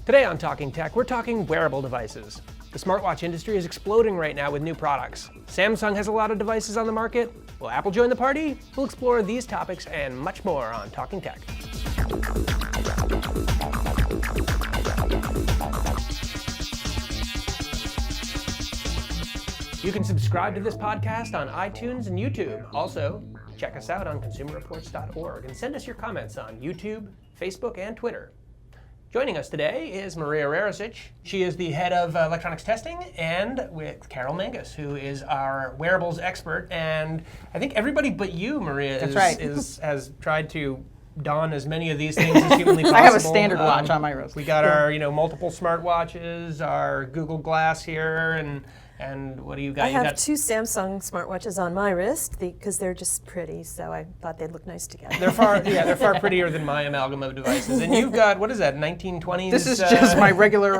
Today on Talking Tech, we're talking wearable devices. The smartwatch industry is exploding right now with new products. Samsung has a lot of devices on the market. Will Apple join the party? We'll explore these topics and much more on Talking Tech. You can subscribe to this podcast on iTunes and YouTube. Also, check us out on consumerreports.org and send us your comments on YouTube, Facebook, and Twitter. Joining us today is Maria Raricic. She is the head of electronics testing, and with Carol Mangus, who is our wearables expert. And I think everybody but you, Maria, has tried to don as many of these things as humanly possible. I have a standard watch on my wrist. We got our multiple smartwatches, our Google Glass here, and what do you got? I have two Samsung smartwatches on my wrist because they're just pretty, so I thought they'd look nice together. They're far prettier than my amalgam of devices. And you've got, what is that, 1920s? This is just my regular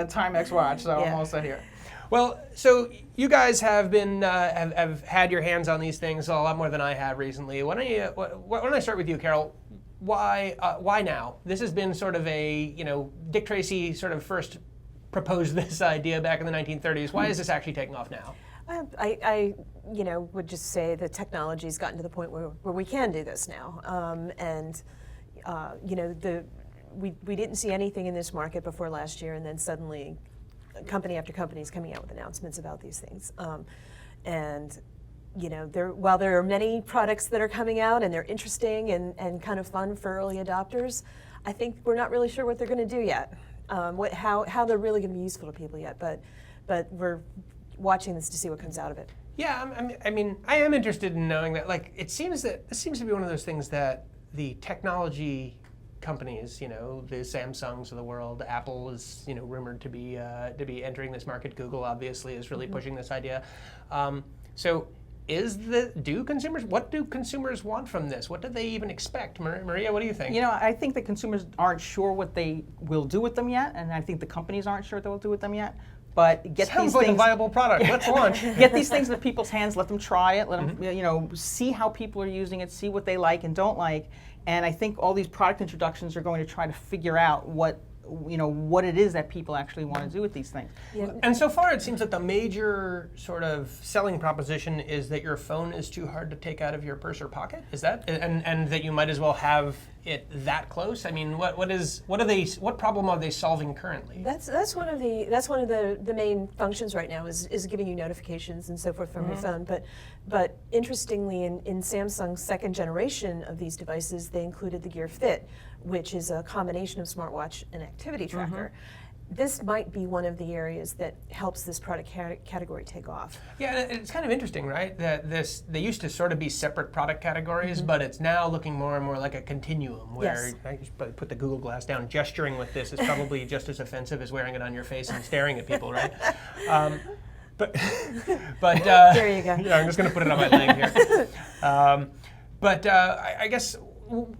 Timex watch, so I'm all set here. Well, so you guys have been have had your hands on these things a lot more than I have recently. Why don't I start with you, Carol? Why now? This has been sort of a Dick Tracy sort of first proposed this idea back in the 1930s. Why is this actually taking off now? I would just say the technology's gotten to the point where we can do this now, we didn't see anything in this market before last year, and then suddenly, company after company is coming out with announcements about these things, while there are many products that are coming out and they're interesting and kind of fun for early adopters, I think we're not really sure what they're going to do yet. How they're really going to be useful to people yet, but we're watching this to see what comes out of it. Yeah, I am interested in knowing that. Like, it seems that this seems to be one of those things that the technology companies, the Samsungs of the world, Apple is rumored to be entering this market. Google obviously is really pushing this idea. What do consumers want from this? What do they even expect? Maria, what do you think? I think that consumers aren't sure what they will do with them yet, and I think the companies aren't sure what they'll do with them yet. But Sounds like a viable product. Let's launch. Get these things in people's hands. Let them try it. Let them, see how people are using it. See what they like and don't like. And I think all these product introductions are going to try to figure out what it is that people actually want to do with these things. Yeah. And so far, it seems that the major sort of selling proposition is that your phone is too hard to take out of your purse or pocket. Is that and that you might as well have it that close? I mean, what problem are they solving currently? That's one of the main functions right now is giving you notifications and so forth from your phone. But interestingly, in Samsung's second generation of these devices, they included the Gear Fit, which is a combination of smartwatch and activity tracker. This might be one of the areas that helps this product category take off. Yeah, and it's kind of interesting, right? That they used to sort of be separate product categories, but it's now looking more and more like a continuum where I just put the Google Glass down. Gesturing with this is probably just as offensive as wearing it on your face and staring at people, right? But There you go. I'm just going to put it on my leg here. I guess.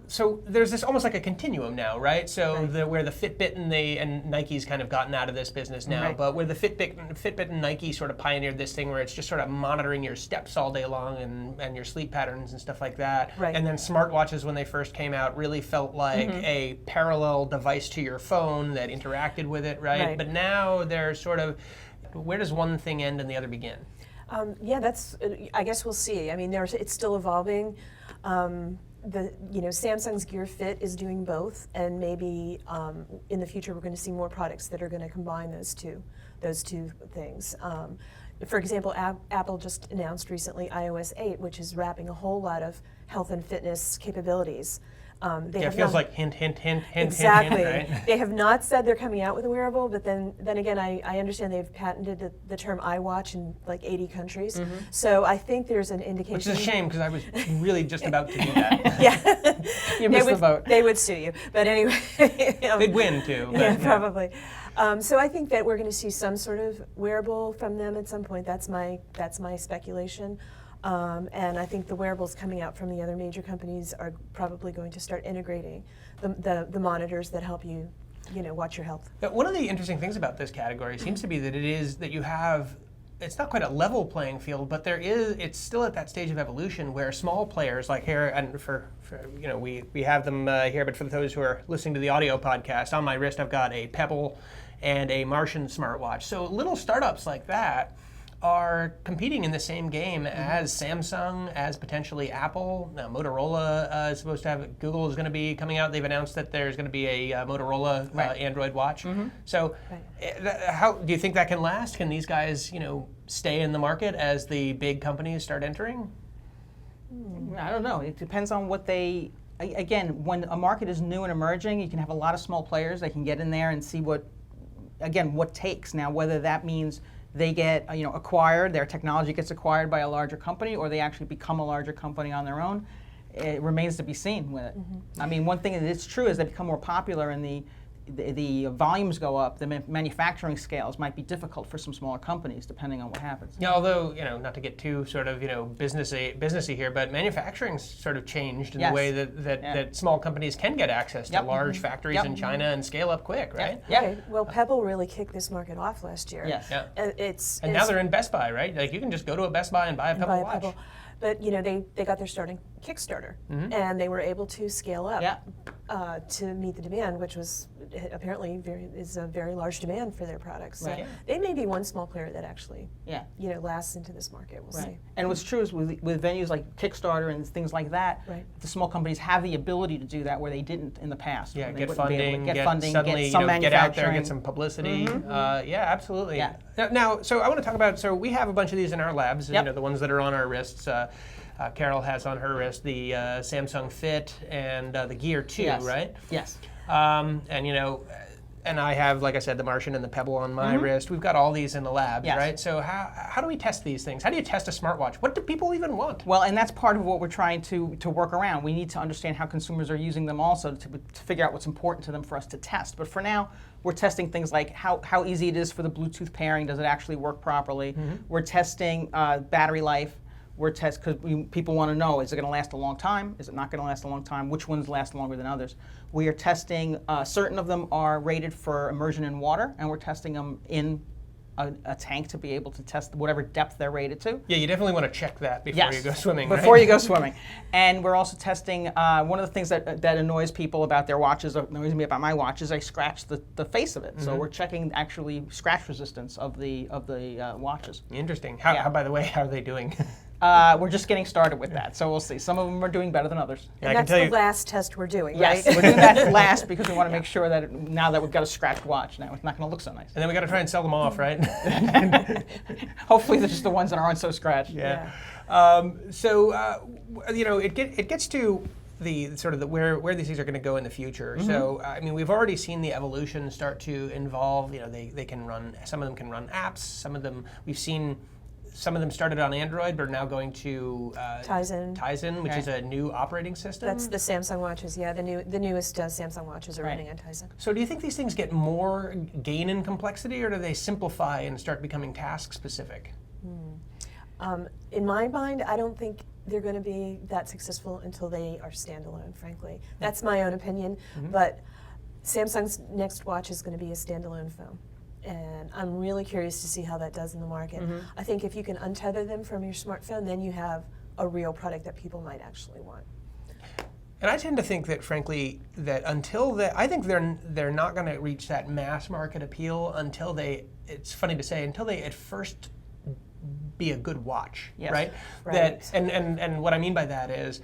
So there's this almost like a continuum now, right? So where the Fitbit and Nike's kind of gotten out of this business now, but where the Fitbit and Nike sort of pioneered this thing where it's just sort of monitoring your steps all day long and your sleep patterns and stuff like that. Right. And then smartwatches, when they first came out, really felt like a parallel device to your phone that interacted with it, right? But now they're sort of, where does one thing end and the other begin? I guess we'll see. I mean, it's still evolving. Samsung's Gear Fit is doing both, and maybe in the future we're going to see more products that are going to combine those two things. For example, Apple just announced recently iOS 8, which is wrapping a whole lot of health and fitness capabilities. It feels like hint, exactly. Right? They have not said they're coming out with a wearable, but then again, I understand they've patented the term iWatch in like 80 countries. So I think there's an indication. Which is a shame, because I was really just about to do that. Yeah. You missed the boat. They would sue you. But anyway. They'd win, too. But, probably. So I think that we're going to see some sort of wearable from them at some point. That's my speculation. And I think the wearables coming out from the other major companies are probably going to start integrating the monitors that help you, watch your health. One of the interesting things about this category seems to be that it is that you have it's not quite a level playing field, but it's still at that stage of evolution where small players like here, and for we have them here, but for those who are listening to the audio podcast, on my wrist I've got a Pebble and a Martian smartwatch. So little startups like that are competing in the same game as Samsung, as potentially Apple. Now, Motorola is supposed to have, Google is going to be coming out. They've announced that there's going to be a Motorola Android watch. So how do you think that can last? Can these guys, stay in the market as the big companies start entering? I don't know. It depends on what they, again, when a market is new and emerging, you can have a lot of small players. They can get in there and see what takes. Now, whether that means they get acquired, their technology gets acquired by a larger company, or they actually become a larger company on their own, it remains to be seen with it. I mean, one thing that is true is they become more popular and the volumes go up, the manufacturing scales might be difficult for some smaller companies, depending on what happens. Yeah, although, not to get too sort of, businessy here, but manufacturing's sort of changed in the way that small companies can get access to large factories in China and scale up quick, right? Yeah. Right. Well, Pebble really kicked this market off last year. Yes. Yeah. And now they're in Best Buy, right? Like you can just go to a Best Buy and buy a Pebble watch. But they got their starting Kickstarter, and they were able to scale up to meet the demand, which was apparently is a very large demand for their products. So they may be one small player that actually lasts into this market. We'll see. And what's true is with venues like Kickstarter and things like that, the small companies have the ability to do that where they didn't in the past. Yeah, They get wouldn't be able to funding, funding, suddenly, get some get out there, manufacturing. get some publicity. Yeah, absolutely. Yeah. Now, so I want to talk about, so we have a bunch of these in our labs, the ones that are on our wrists. Carol has on her wrist the Samsung Fit and the Gear 2, right? Yes. And I have, like I said, the Martian and the Pebble on my wrist. We've got all these in the labs, right? So how do we test these things? How do you test a smartwatch? What do people even want? Well, and that's part of what we're trying to work around. We need to understand how consumers are using them also to figure out what's important to them for us to test. But for now, we're testing things like how easy it is for the Bluetooth pairing. Does it actually work properly? We're testing battery life. We're because people want to know, is it going to last a long time? Is it not going to last a long time? Which ones last longer than others? We are testing, certain of them are rated for immersion in water, and we're testing them in a tank to be able to test whatever depth they're rated to. Yeah, you definitely want to check that before you go swimming, Before you go swimming. And we're also testing, one of the things that annoys people about their watches, annoys me about my watch, is I scratch the face of it. So we're checking actually scratch resistance of the watches. Interesting. How, by the way, how are they doing? We're just getting started with that, so we'll see. Some of them are doing better than others. And that's the last test we're doing, right? Yes, we're doing that last because we want to make sure that now that we've got a scratched watch, now it's not going to look so nice. And then we got to try and sell them off, right? Hopefully, they're just the ones that aren't so scratched. Yeah. It gets to the sort of where these things are going to go in the future. So I mean, we've already seen the evolution start to involve. They can run. Some of them can run apps. Some of them we've seen. Some of them started on Android, but are now going to Tizen, which is a new operating system. That's the Samsung watches. Yeah, the newest Samsung watches are running on Tizen. So, do you think these things get more gain in complexity, or do they simplify and start becoming task specific? In my mind, I don't think they're going to be that successful until they are standalone. Frankly, that's my own opinion. But Samsung's next watch is going to be a standalone phone. And I'm really curious to see how that does in the market. I think if you can untether them from your smartphone, then you have a real product that people might actually want. And I tend to think that, frankly, that I think they're not going to reach that mass market appeal until they, it's funny to say, until they at first be a good watch, right? That, and what I mean by that is,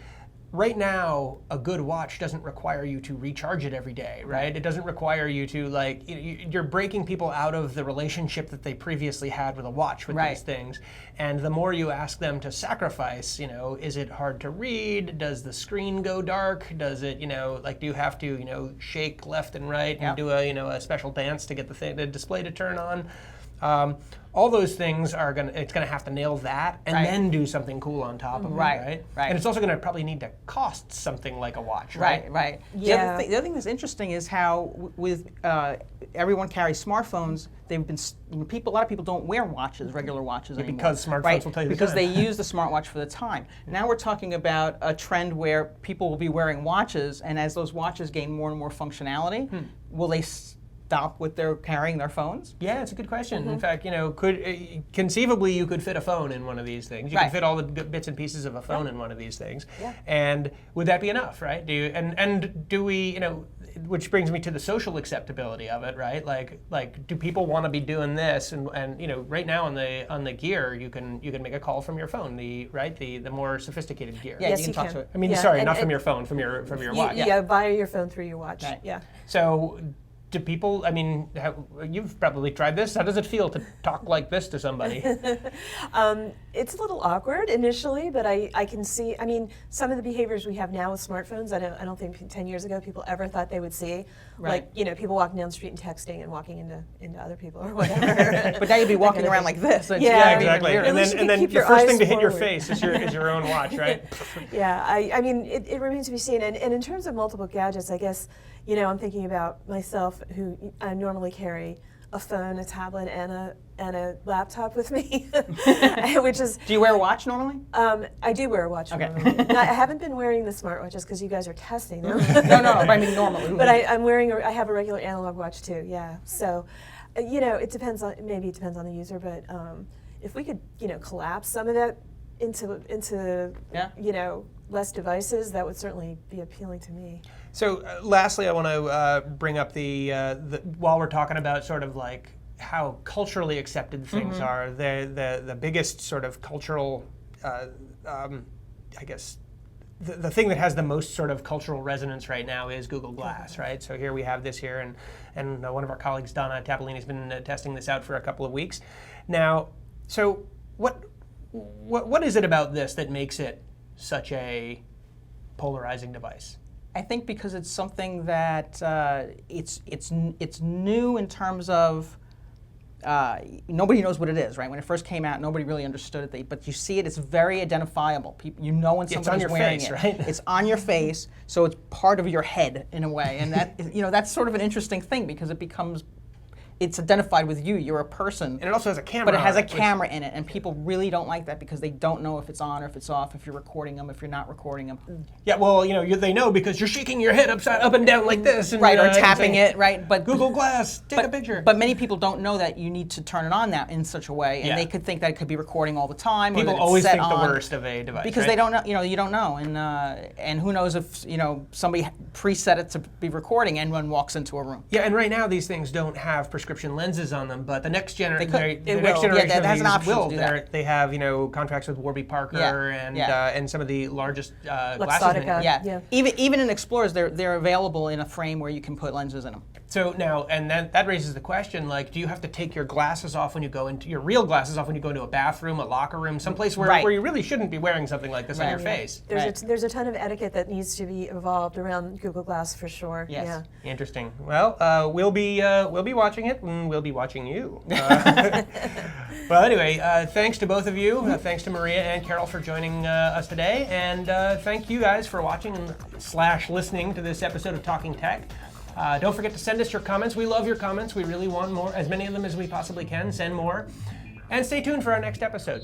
right now, a good watch doesn't require you to recharge it every day, right? It doesn't require you to, you're breaking people out of the relationship that they previously had with a watch with these things. And the more you ask them to sacrifice, is it hard to read? Does the screen go dark? Does it, do you have to, shake left and right and do a special dance to get the display to turn on? All those things it's gonna have to nail that and then do something cool on top of it, right? And it's also gonna probably need to cost something like a watch, right? Yeah. The other thing that's interesting is how with everyone carries smartphones. A lot of people don't wear watches, regular watches anymore. Because smartphones will tell you the because time. they use the smartwatch for the time. Now we're talking about a trend where people will be wearing watches, and as those watches gain more and more functionality, will they stop what they're carrying their phones? Yeah, it's a good question. In fact, conceivably you could fit a phone in one of these things. You can fit all the bits and pieces of a phone in one of these things. Yeah. And would that be enough, right? Do we, which brings me to the social acceptability of it, right? Like do people want to be doing this? And right now on the Gear, you can make a call from your phone. The more sophisticated Gear. Yeah, Yes, you can talk to it. I mean, not from your phone, from your watch. Yeah, via your phone through your watch. Right. Yeah. So, do people? I mean, you've probably tried this. How does it feel to talk like this to somebody? It's a little awkward initially, but I can see. I mean, some of the behaviors we have now with smartphones, I don't think 10 years ago people ever thought they would see. Right. Like people walking down the street and texting and walking into other people or whatever. But now you'd be walking around like this. It's Yeah, exactly. At And least you then can keep the your first eyes thing to hit your forward. face is your own watch, right? Yeah, I mean, it remains to be seen. And in terms of multiple gadgets, I guess, I'm thinking about myself, who I normally carry a phone, a tablet, and a laptop with me, which is. Do you wear a watch normally? I do wear a watch. Okay. Normally. Now, I haven't been wearing the smartwatches because you guys are testing them. No, I mean normally. But I'm wearing. I have a regular analog watch too. Yeah. So, it depends on the user, but if we could, collapse some of that into less devices, that would certainly be appealing to me. So, lastly, I want to bring up the while we're talking about sort of like how culturally accepted things are, the biggest sort of cultural, I guess, the thing that has the most sort of cultural resonance right now is Google Glass, right? So here we have this here, and one of our colleagues, Donna Tapolini, has been testing this out for a couple of weeks. Now, so what is it about this that makes it such a polarizing device? I think because it's something that it's new in terms of nobody knows what it is, right? When it first came out, nobody really understood it. But you see it; it's very identifiable. People, when somebody's wearing face, it. Right? It's on your face, so it's part of your head in a way, and that that's sort of an interesting thing because it's identified with you. You're a person. And it also has a camera. But it has a on it, camera in it, and people really don't like that because they don't know if it's on or if it's off, if you're recording them, if you're not recording them. Yeah, well, they know because you're shaking your head up and down like this. And, Right, or tapping it, right? But Google Glass, take a picture. But many people don't know that you need to turn it on now in such a way, and Yeah. they could think that it could be recording all the time. People or that it's always set think the on worst of a device because right? they don't know. You don't know, and who knows if somebody preset it to be recording and one walks into a room. Yeah, and right now these things don't have prescription lenses on them, but the next generation It will. of Yeah, that has an these option to will. do that. They have contracts with Warby Parker and some of the largest glasses. Luxottica. Yeah. Even in Explorers, they're available in a frame where you can put lenses in them. So now, and then that raises the question: do you have to take your glasses off when you go into your real glasses off when you go into a bathroom, a locker room, someplace where you really shouldn't be wearing something like this on your face? There's a ton of etiquette that needs to be evolved around Google Glass for sure. Yes. Yeah. Interesting. Well, we'll be watching it, and we'll be watching you. Well, anyway, thanks to both of you. Thanks to Maria and Carol for joining us today, and thank you guys for watching / listening to this episode of Talking Tech. Don't forget to send us your comments. We love your comments. We really want more, as many of them as we possibly can. Send more, and stay tuned for our next episode.